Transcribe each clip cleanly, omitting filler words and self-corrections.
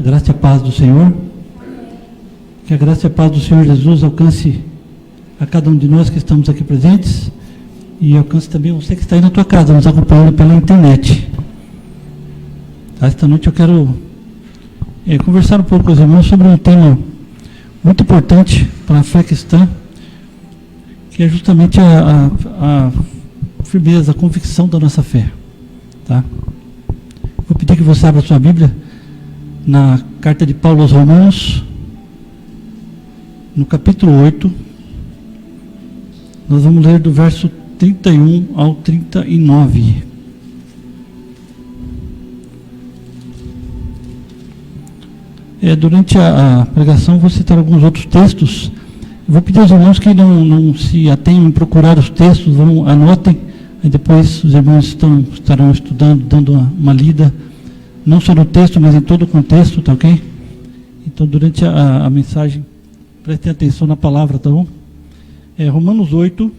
graça e a paz do Senhor. Que a graça e a paz do Senhor Jesus alcance a cada um de nós que estamos aqui presentes e alcance também você que está aí na tua casa, nos acompanhando pela internet. Esta noite eu quero conversar um pouco com os irmãos sobre um tema muito importante para a fé cristã, que é justamente a firmeza, a convicção da nossa fé. Tá? Vou pedir que você abra a sua Bíblia na carta de Paulo aos Romanos, no capítulo 8, nós vamos ler do verso 31 ao 39. Durante a pregação vou citar alguns outros textos. Vou pedir aos irmãos que não se atenham em procurar os textos, anotem, aí depois os irmãos estarão estudando, dando uma lida, não só no texto, mas em todo o contexto, tá ok? Então, durante a mensagem, prestem atenção na palavra, tá bom? Romanos 8,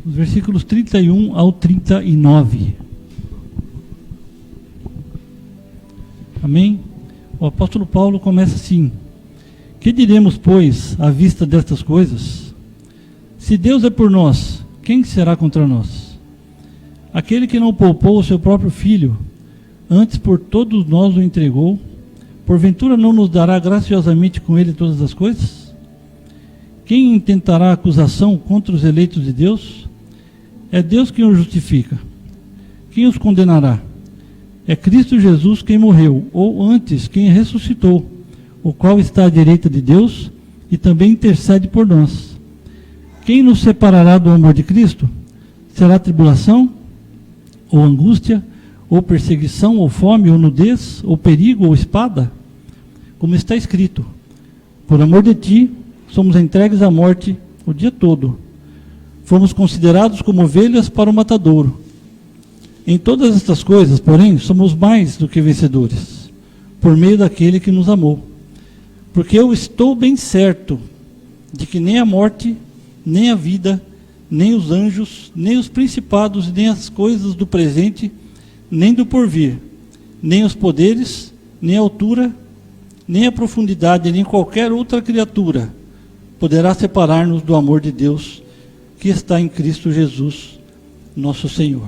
os versículos 31 ao 39. Amém? O apóstolo Paulo começa assim: que diremos, pois, à vista destas coisas? Se Deus é por nós, quem será contra nós? Aquele que não poupou o seu próprio filho, antes por todos nós o entregou, porventura não nos dará graciosamente com ele todas as coisas? Quem intentará acusação contra os eleitos de Deus? É Deus quem os justifica. Quem os condenará? É Cristo Jesus quem morreu, ou antes, quem ressuscitou, o qual está à direita de Deus e também intercede por nós. Quem nos separará do amor de Cristo? Será tribulação, ou angústia, ou perseguição, ou fome, ou nudez, ou perigo, ou espada? Como está escrito: por amor de ti, somos entregues à morte o dia todo. Fomos considerados como ovelhas para o matadouro. Em todas estas coisas, porém, somos mais do que vencedores, por meio daquele que nos amou. Porque eu estou bem certo de que nem a morte, nem a vida, nem os anjos, nem os principados, nem as coisas do presente, nem do porvir, nem os poderes, nem a altura, nem a profundidade, nem qualquer outra criatura poderá separar-nos do amor de Deus que está em Cristo Jesus, nosso Senhor.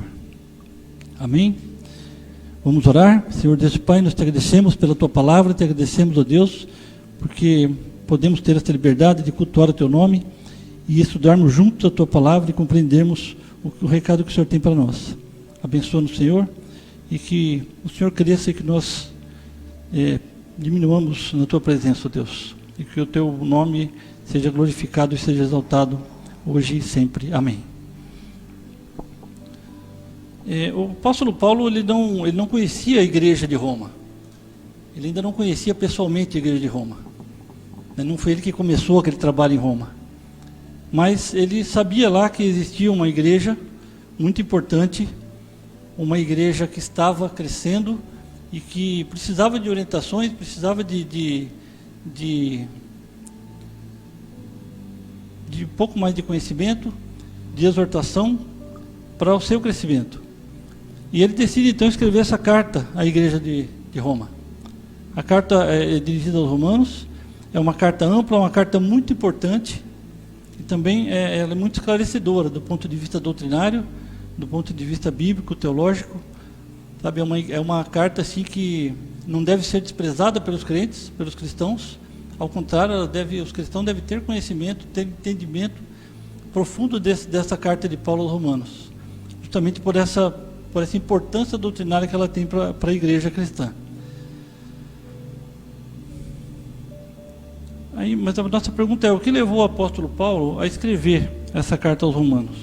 Amém? Vamos orar. Senhor Deus e Pai, nós te agradecemos pela tua palavra, te agradecemos, ó Deus, porque podemos ter essa liberdade de cultuar o teu nome e estudarmos juntos a tua palavra e compreendermos o recado que o Senhor tem para nós. Abençoa-nos, Senhor, e que o Senhor cresça e que nós diminuamos na tua presença, ó Deus, e que o teu nome seja glorificado e seja exaltado hoje e sempre. Amém. O apóstolo Paulo ele não conhecia a igreja de Roma. Ele ainda não conhecia pessoalmente a igreja de Roma. Não foi ele que começou aquele trabalho em Roma. Mas ele sabia lá que existia uma igreja muito importante, uma igreja que estava crescendo e que precisava de orientações, precisava de um pouco mais de conhecimento, de exortação para o seu crescimento. E ele decide então escrever essa carta à igreja de Roma. A carta é dirigida aos romanos, é uma carta ampla, uma carta muito importante, e também ela é muito esclarecedora do ponto de vista doutrinário, do ponto de vista bíblico, teológico. Sabe, é uma carta assim que não deve ser desprezada pelos crentes, pelos cristãos. Ao contrário, os cristãos devem ter conhecimento, ter entendimento profundo dessa carta de Paulo aos Romanos, justamente por essa importância doutrinária que ela tem para a igreja cristã. Mas a nossa pergunta é: o que levou o apóstolo Paulo a escrever essa carta aos Romanos?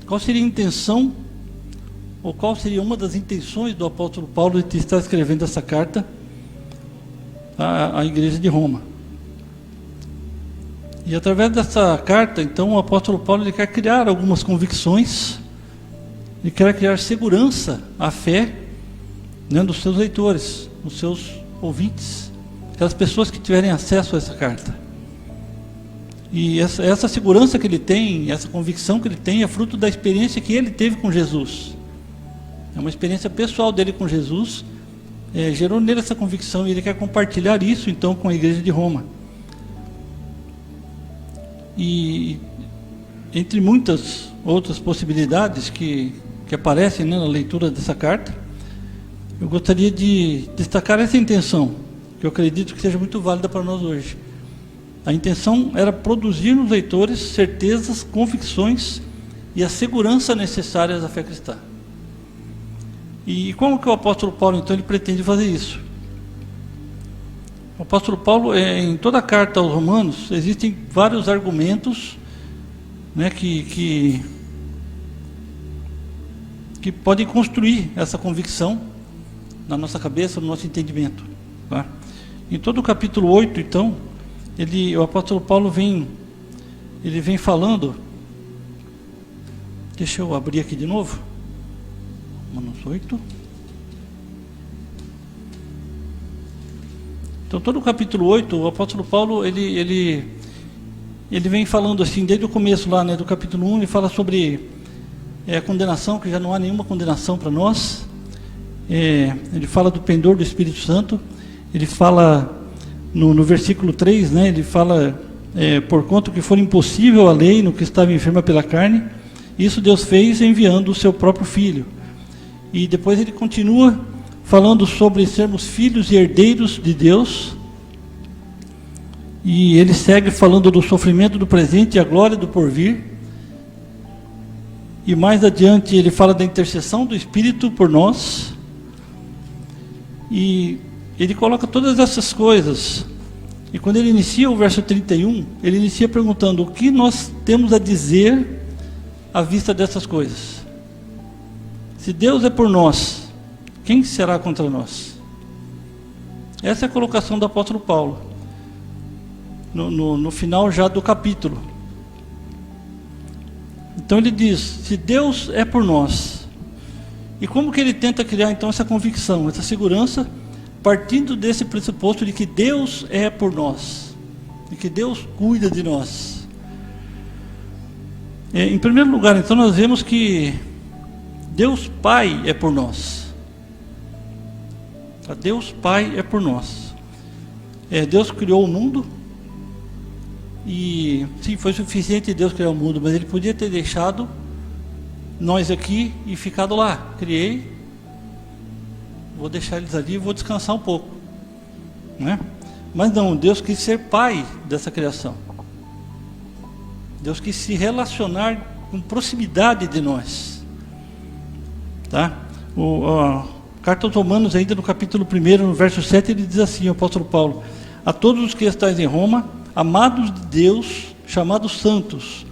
Qual seria a intenção, ou qual seria uma das intenções do apóstolo Paulo de estar escrevendo essa carta à igreja de Roma? E através dessa carta, então, o apóstolo Paulo ele quer criar algumas convicções, ele quer criar segurança à fé, né, dos seus leitores, dos seus ouvintes, aquelas pessoas que tiverem acesso a essa carta. E essa segurança que ele tem, essa convicção que ele tem, é fruto da experiência que ele teve com Jesus. É uma experiência pessoal dele com Jesus, gerou nele essa convicção, e ele quer compartilhar isso então com a igreja de Roma. E entre muitas outras possibilidades que aparecem, né, na leitura dessa carta, eu gostaria de destacar essa intenção, que eu acredito que seja muito válida para nós hoje. A intenção era produzir nos leitores certezas, convicções e a segurança necessárias à fé cristã. E como que o apóstolo Paulo, então, ele pretende fazer isso? O apóstolo Paulo, em toda a carta aos Romanos, existem vários argumentos, né, que podem construir essa convicção na nossa cabeça, no nosso entendimento. Tá? Em todo o capítulo 8, então, o apóstolo Paulo vem falando. Deixa eu abrir aqui de novo. Romanos 8. Então, todo o capítulo 8, o apóstolo Paulo, ele vem falando assim, desde o começo lá, né, do capítulo 1, ele fala sobre a condenação, que já não há nenhuma condenação para nós. Ele fala do pendor do Espírito Santo. Ele fala, no versículo 3, né, ele fala, porquanto que for impossível a lei no que estava enferma pela carne, isso Deus fez enviando o seu próprio Filho. E depois ele continua falando sobre sermos filhos e herdeiros de Deus, e ele segue falando do sofrimento do presente e a glória do porvir, e mais adiante ele fala da intercessão do Espírito por nós, e ele coloca todas essas coisas, e quando ele inicia o verso 31, ele inicia perguntando: o que nós temos a dizer à vista dessas coisas? Se Deus é por nós, quem será contra nós? Essa é a colocação do apóstolo Paulo, no final já do capítulo. Então ele diz: se Deus é por nós, e como que ele tenta criar então essa convicção, essa segurança, partindo desse pressuposto de que Deus é por nós, de que Deus cuida de nós. Em primeiro lugar, então, nós vemos que Deus Pai é por nós. Deus Pai é por nós. Deus criou o mundo, e sim, foi suficiente Deus criar o mundo, mas Ele podia ter deixado nós aqui e ficado lá. Criei, vou deixar eles ali e vou descansar um pouco, né? Mas não, Deus quis ser Pai dessa criação. Deus quis se relacionar com proximidade de nós, tá? Carta aos Romanos, ainda no capítulo 1, no verso 7, ele diz assim, o apóstolo Paulo: a todos os que estáis em Roma, amados de Deus, chamados santos,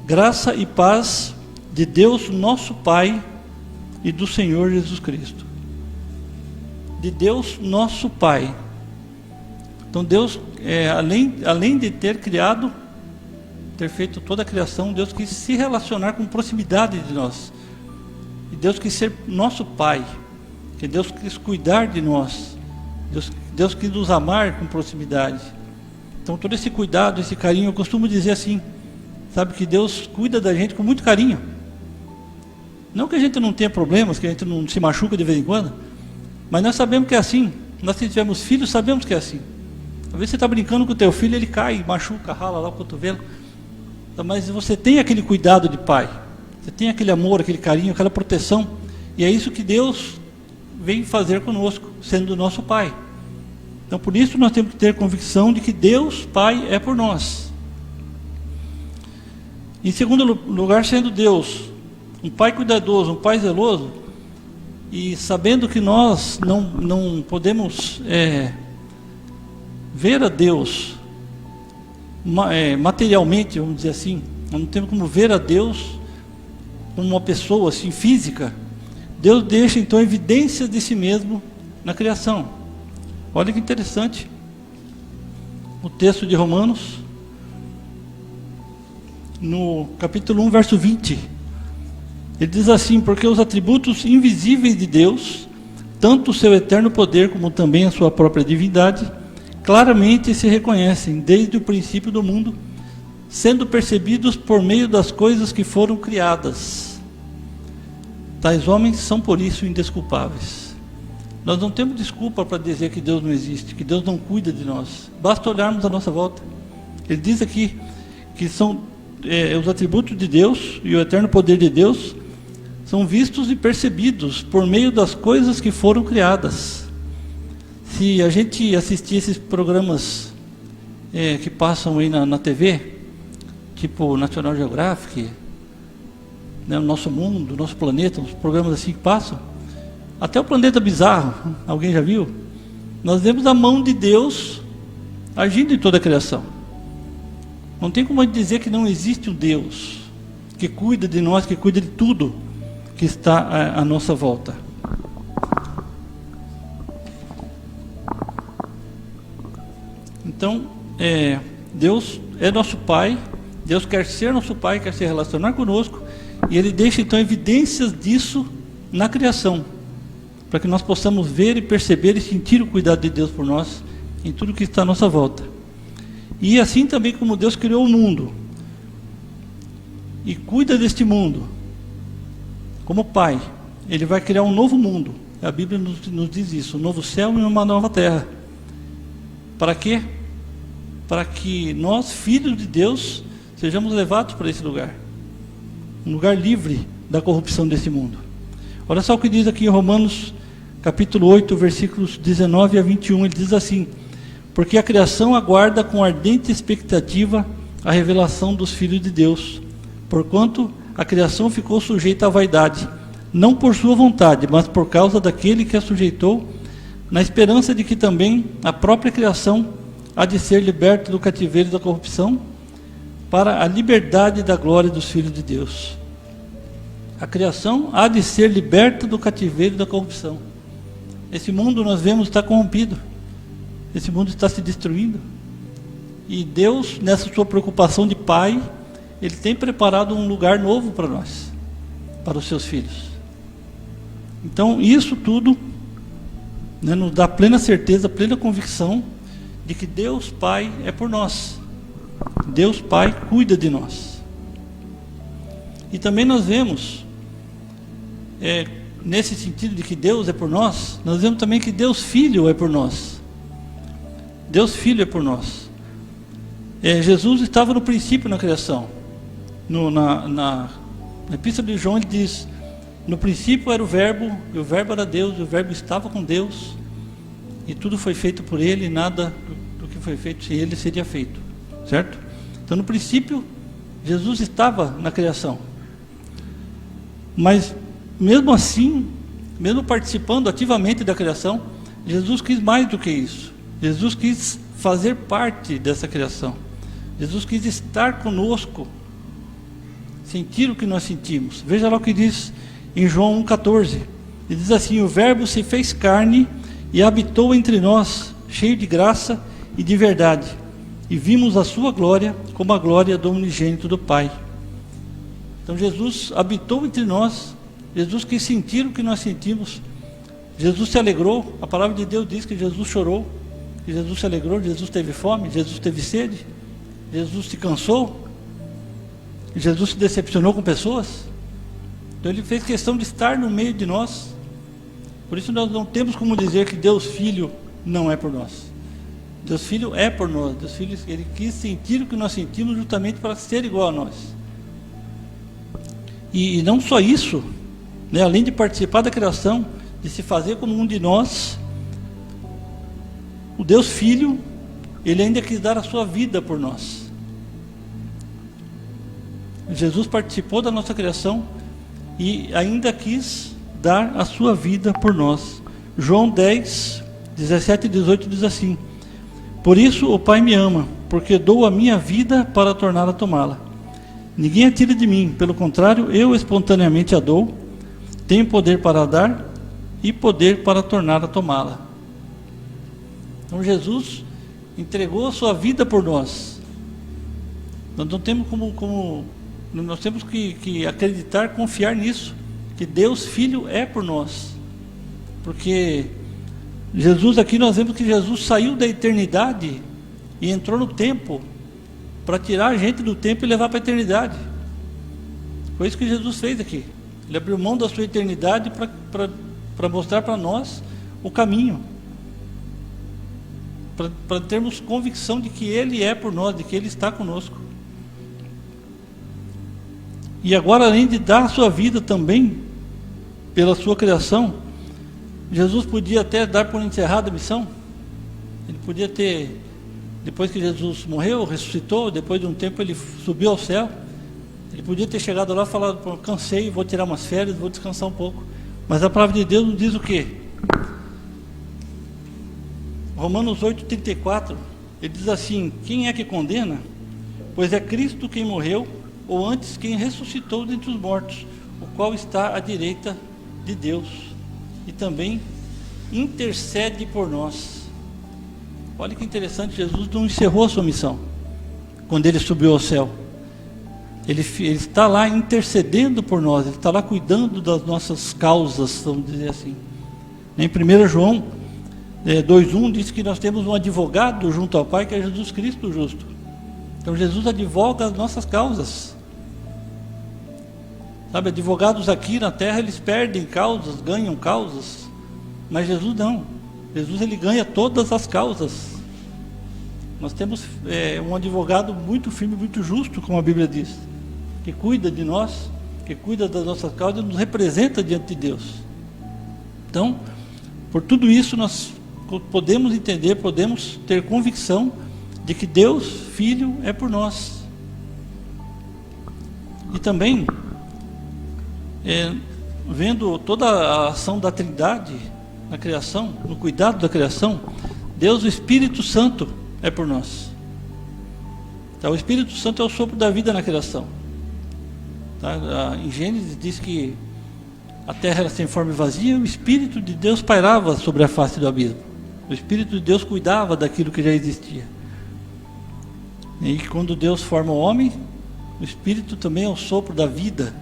graça e paz de Deus nosso Pai e do Senhor Jesus Cristo. De Deus nosso Pai. Então Deus, além de ter criado, ter feito toda a criação, Deus quis se relacionar com proximidade de nós. E Deus quis ser nosso Pai. Que Deus quis cuidar de nós. Deus quis nos amar com proximidade. Então todo esse cuidado, esse carinho, eu costumo dizer assim, sabe, que Deus cuida da gente com muito carinho. Não que a gente não tenha problemas, que a gente não se machuca de vez em quando, mas nós sabemos que é assim. Nós, se tivermos filhos, sabemos que é assim. Às vezes você está brincando com o teu filho, ele cai, machuca, rala lá o cotovelo. Mas você tem aquele cuidado de pai, você tem aquele amor, aquele carinho, aquela proteção, e é isso que Deus vem fazer conosco, sendo o nosso Pai. Então por isso nós temos que ter convicção de que Deus Pai é por nós. Em segundo lugar, sendo Deus um Pai cuidadoso, um Pai zeloso, e sabendo que nós não podemos ver a Deus materialmente, vamos dizer assim, nós não temos como ver a Deus como uma pessoa assim física. Deus deixa então evidências de si mesmo na criação. Olha que interessante o texto de Romanos, no capítulo 1, verso 20. Ele diz assim: porque os atributos invisíveis de Deus, tanto o seu eterno poder como também a sua própria divindade, claramente se reconhecem desde o princípio do mundo, sendo percebidos por meio das coisas que foram criadas. Tais homens são por isso indesculpáveis. Nós não temos desculpa para dizer que Deus não existe, que Deus não cuida de nós. Basta olharmos à nossa volta. Ele diz aqui que são os atributos de Deus e o eterno poder de Deus são vistos e percebidos por meio das coisas que foram criadas. Se a gente assistir esses programas que passam aí na TV, tipo National Geographic, né, o Nosso Mundo, o Nosso Planeta, uns programas assim que passam, até o Planeta Bizarro, alguém já viu? Nós vemos a mão de Deus agindo em toda a criação. Não tem como dizer que não existe um Deus que cuida de nós, que cuida de tudo que está à nossa volta. Então, Deus é nosso Pai, Deus quer ser nosso Pai, quer se relacionar conosco, e Ele deixa então evidências disso na criação, para que nós possamos ver e perceber e sentir o cuidado de Deus por nós, em tudo que está à nossa volta. E assim também como Deus criou o mundo, e cuida deste mundo, como Pai, Ele vai criar um novo mundo. A Bíblia nos diz isso, um novo céu e uma nova terra. Para quê? Para que nós, filhos de Deus, sejamos levados para esse lugar. Um lugar livre da corrupção desse mundo. Olha só o que diz aqui em Romanos, capítulo 8, versículos 19 a 21. Ele diz assim: porque a criação aguarda com ardente expectativa a revelação dos filhos de Deus. Porquanto a criação ficou sujeita à vaidade, não por sua vontade, mas por causa daquele que a sujeitou, na esperança de que também a própria criação há de ser liberta do cativeiro da corrupção, para a liberdade da glória dos filhos de Deus. A criação há de ser liberta do cativeiro da corrupção. Esse mundo nós vemos está corrompido. Esse mundo está se destruindo. E Deus, nessa sua preocupação de Pai, Ele tem preparado um lugar novo para nós, para os seus filhos. Então, isso tudo, né, nos dá plena certeza, plena convicção de que Deus Pai é por nós. Deus Pai cuida de nós. E também nós vemos, nesse sentido de que Deus é por nós, nós vemos também que Deus Filho é por nós. Deus Filho é por nós. Jesus estava no princípio na criação. Na Epístola de João ele diz: no princípio era o Verbo, e o Verbo era Deus, e o Verbo estava com Deus, e tudo foi feito por Ele, e nada do que foi feito sem Ele seria feito. Certo? Então no princípio Jesus estava na criação. Mas mesmo assim, mesmo participando ativamente da criação, Jesus quis mais do que isso. Jesus quis fazer parte dessa criação. Jesus quis estar conosco, sentir o que nós sentimos. Veja lá o que diz em João 1,14. Ele diz assim: o Verbo se fez carne e habitou entre nós, cheio de graça e de verdade, e vimos a sua glória como a glória do unigênito do Pai. Então Jesus habitou entre nós. Jesus quis sentir o que nós sentimos. Jesus se alegrou. A palavra de Deus diz que Jesus chorou, que Jesus se alegrou. Jesus teve fome, Jesus teve sede, Jesus se cansou, Jesus se decepcionou com pessoas. Então Ele fez questão de estar no meio de nós. Por isso nós não temos como dizer que Deus Filho não é por nós. Deus Filho é por nós. Deus Filho, Ele quis sentir o que nós sentimos justamente para ser igual a nós. E não só isso, né, além de participar da criação, de se fazer como um de nós, o Deus Filho, Ele ainda quis dar a sua vida por nós. Jesus participou da nossa criação e ainda quis dar a sua vida por nós. João 10, 17 e 18 diz assim: por isso o Pai me ama, porque dou a minha vida para tornar a tomá-la. Ninguém a tira de mim, pelo contrário, eu espontaneamente a dou. Tenho poder para dar e poder para tornar a tomá-la. Então Jesus entregou a sua vida por nós. Nós não temos nós temos que acreditar, confiar nisso, que Deus Filho é por nós. Porque Jesus, aqui nós vemos que Jesus saiu da eternidade e entrou no tempo para tirar a gente do tempo e levar para a eternidade. Foi isso que Jesus fez aqui. Ele abriu mão da sua eternidade para mostrar para nós o caminho, para termos convicção de que Ele é por nós, de que Ele está conosco. E agora, além de dar a sua vida também pela sua criação, Jesus podia até dar por encerrada a missão. Ele podia ter, depois que Jesus morreu, ressuscitou, depois de um tempo ele subiu ao céu, ele podia ter chegado lá e falado: cansei, vou tirar umas férias, vou descansar um pouco. Mas a palavra de Deus nos diz o quê? Romanos 8,34, ele diz assim: quem é que condena? Pois é Cristo quem morreu, ou antes quem ressuscitou dentre os mortos, o qual está à direita de Deus, e também intercede por nós. Olha que interessante, Jesus não encerrou a sua missão quando ele subiu ao céu. Ele está lá intercedendo por nós, ele está lá cuidando das nossas causas, vamos dizer assim. Em 1 João 2,1 diz que nós temos um advogado junto ao Pai, que é Jesus Cristo justo. Então Jesus advoga as nossas causas. Sabe, advogados aqui na terra, eles perdem causas, ganham causas, mas Jesus não. Jesus, ele ganha todas as causas. Nós temos um advogado muito firme, muito justo, como a Bíblia diz, que cuida de nós, que cuida das nossas causas e nos representa diante de Deus. Então, por tudo isso nós podemos entender, podemos ter convicção de que Deus, Filho, é por nós. E também, vendo toda a ação da Trindade na criação, no cuidado da criação, Deus, o Espírito Santo, é por nós. Então, o Espírito Santo é o sopro da vida na criação. Tá? Em Gênesis diz que a terra era sem forma e vazia, o Espírito de Deus pairava sobre a face do abismo. O Espírito de Deus cuidava daquilo que já existia. E quando Deus forma o homem, o Espírito também é o sopro da vida.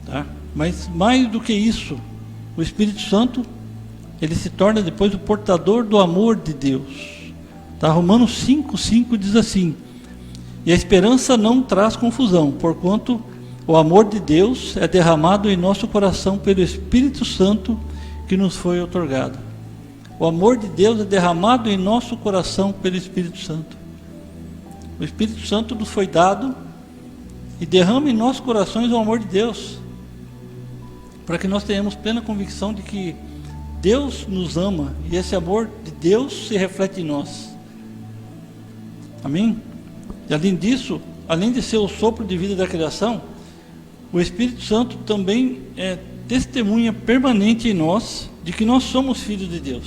Tá? Mas mais do que isso, o Espírito Santo, ele se torna depois o portador do amor de Deus. Tá? Romanos 5,5 diz assim: e a esperança não traz confusão, porquanto o amor de Deus é derramado em nosso coração pelo Espírito Santo que nos foi outorgado. O amor de Deus é derramado em nosso coração pelo Espírito Santo. O Espírito Santo nos foi dado e derrama em nossos corações o amor de Deus, para que nós tenhamos plena convicção de que Deus nos ama e esse amor de Deus se reflete em nós. Amém? E além disso, além de ser o sopro de vida da criação, o Espírito Santo também é testemunha permanente em nós de que nós somos filhos de Deus.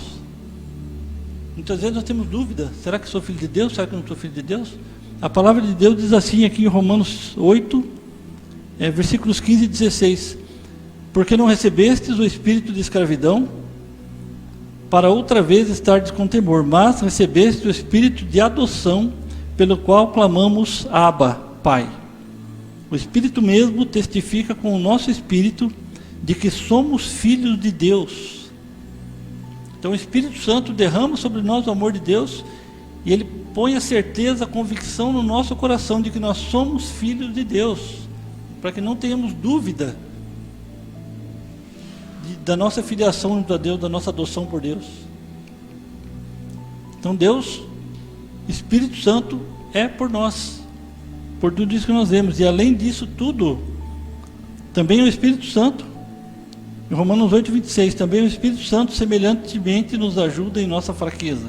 Muitas vezes nós temos dúvida: será que sou filho de Deus? Será que não sou filho de Deus? A palavra de Deus diz assim aqui em Romanos 8, versículos 15 e 16: porque não recebestes o espírito de escravidão, para outra vez estardes com temor, mas recebeste o espírito de adoção, pelo qual clamamos: Abba, Pai. O Espírito mesmo testifica com o nosso espírito de que somos filhos de Deus. Então o Espírito Santo derrama sobre nós o amor de Deus, e ele põe a certeza, a convicção no nosso coração de que nós somos filhos de Deus, para que não tenhamos dúvida da nossa filiação junto a Deus, da nossa adoção por Deus. Então Deus, Espírito Santo, é por nós, por tudo isso que nós vemos. E além disso tudo, também o Espírito Santo, em Romanos 8, 26, também o Espírito Santo semelhantemente nos ajuda em nossa fraqueza,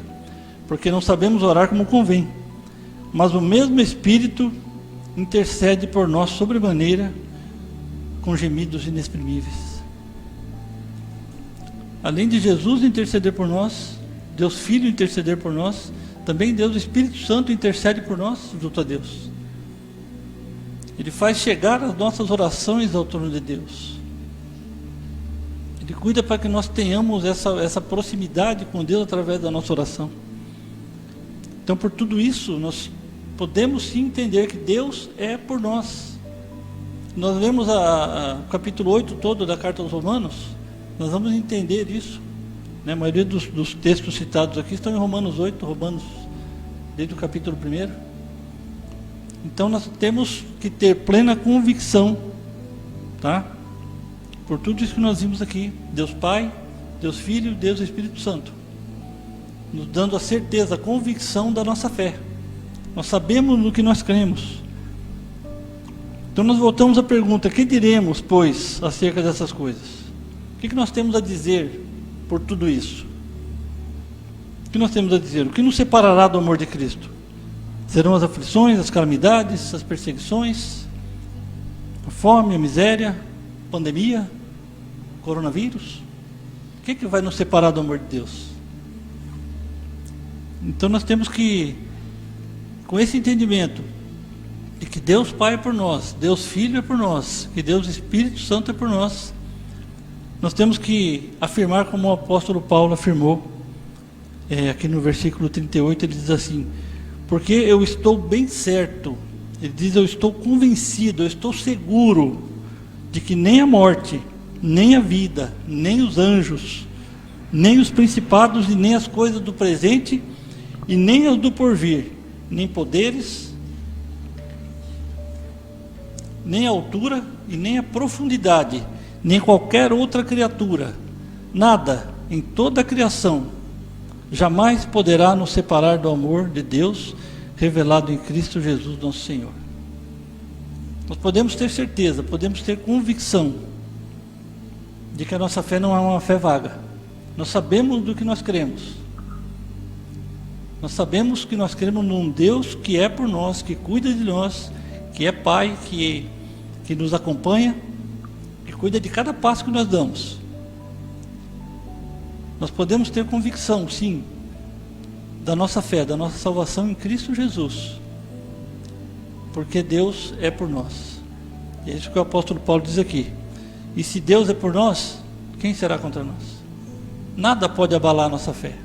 porque não sabemos orar como convém, mas o mesmo Espírito intercede por nós sobremaneira, com gemidos inexprimíveis. Além de Jesus interceder por nós, Deus Filho interceder por nós, também Deus Espírito Santo intercede por nós junto a Deus. Ele faz chegar as nossas orações ao trono de Deus. Ele cuida para que nós tenhamos essa proximidade com Deus através da nossa oração. Então, por tudo isso, nós podemos sim entender que Deus é por nós. Nós lemos o capítulo 8 todo da carta aos Romanos, nós vamos entender isso. A maioria dos textos citados aqui estão em Romanos 8, desde o capítulo 1. Então nós temos que ter plena convicção, tá? por tudo isso que nós vimos aqui, Deus Pai, Deus Filho, Deus Espírito Santo, nos dando a certeza, a convicção da nossa fé. Nós sabemos no que nós cremos. Então nós voltamos à pergunta: que diremos, pois, acerca dessas coisas? O que nós temos a dizer por tudo isso? O que nós temos a dizer? O que nos separará do amor de Cristo? Serão as aflições, as calamidades, as perseguições, a fome, a miséria, a pandemia, o coronavírus? O que vai nos separar do amor de Deus? Então nós temos que, com esse entendimento de que Deus Pai é por nós, Deus Filho é por nós, que Deus Espírito Santo é por nós, nós temos que afirmar como o apóstolo Paulo afirmou, aqui no versículo 38, ele diz assim: porque eu estou bem certo, ele diz, eu estou convencido, eu estou seguro de que nem a morte, nem a vida, nem os anjos, nem os principados e nem as coisas do presente e nem as do porvir, nem poderes, nem a altura e nem a profundidade, nem qualquer outra criatura, nada em toda a criação jamais poderá nos separar do amor de Deus revelado em Cristo Jesus nosso Senhor. Nós podemos ter certeza, podemos ter convicção de que a nossa fé não é uma fé vaga. Nós sabemos do que nós cremos. Nós sabemos que nós cremos num Deus que é por nós, que cuida de nós, que é Pai, que nos acompanha, que cuida de cada passo que nós damos. Nós podemos ter convicção, sim, da nossa fé, da nossa salvação em Cristo Jesus, porque Deus é por nós. E é isso que o apóstolo Paulo diz aqui: e se Deus é por nós, quem será contra nós? Nada pode abalar a nossa fé,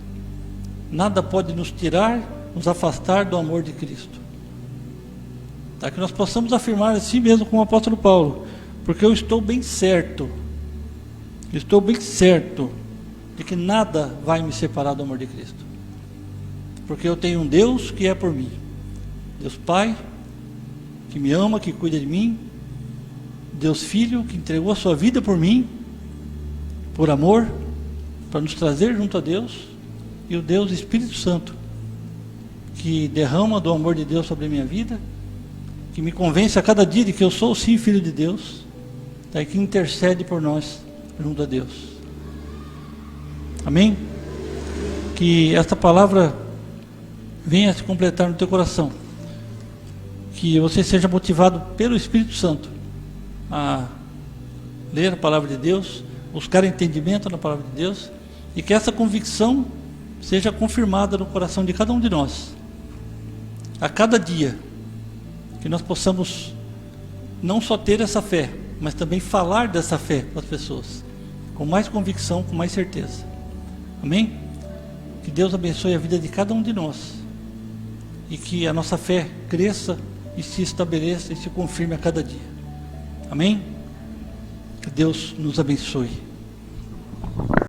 nada pode nos tirar, nos afastar do amor de Cristo. Para que nós possamos afirmar assim mesmo como o apóstolo Paulo: porque eu estou bem certo de que nada vai me separar do amor de Cristo, porque eu tenho um Deus que é por mim, Deus Pai, que me ama, que cuida de mim, Deus Filho, que entregou a sua vida por mim, por amor, para nos trazer junto a Deus, e o Deus Espírito Santo, que derrama do amor de Deus sobre a minha vida, que me convence a cada dia de que eu sou sim filho de Deus, e que intercede por nós junto a Deus. Amém? Que esta palavra venha se completar no teu coração, que você seja motivado pelo Espírito Santo a ler a palavra de Deus, buscar entendimento na palavra de Deus, e que essa convicção seja confirmada no coração de cada um de nós, a cada dia, que nós possamos não só ter essa fé, mas também falar dessa fé para as pessoas, com mais convicção, com mais certeza. Amém? Que Deus abençoe a vida de cada um de nós, e que a nossa fé cresça e se estabeleça e se confirme a cada dia. Amém? Que Deus nos abençoe.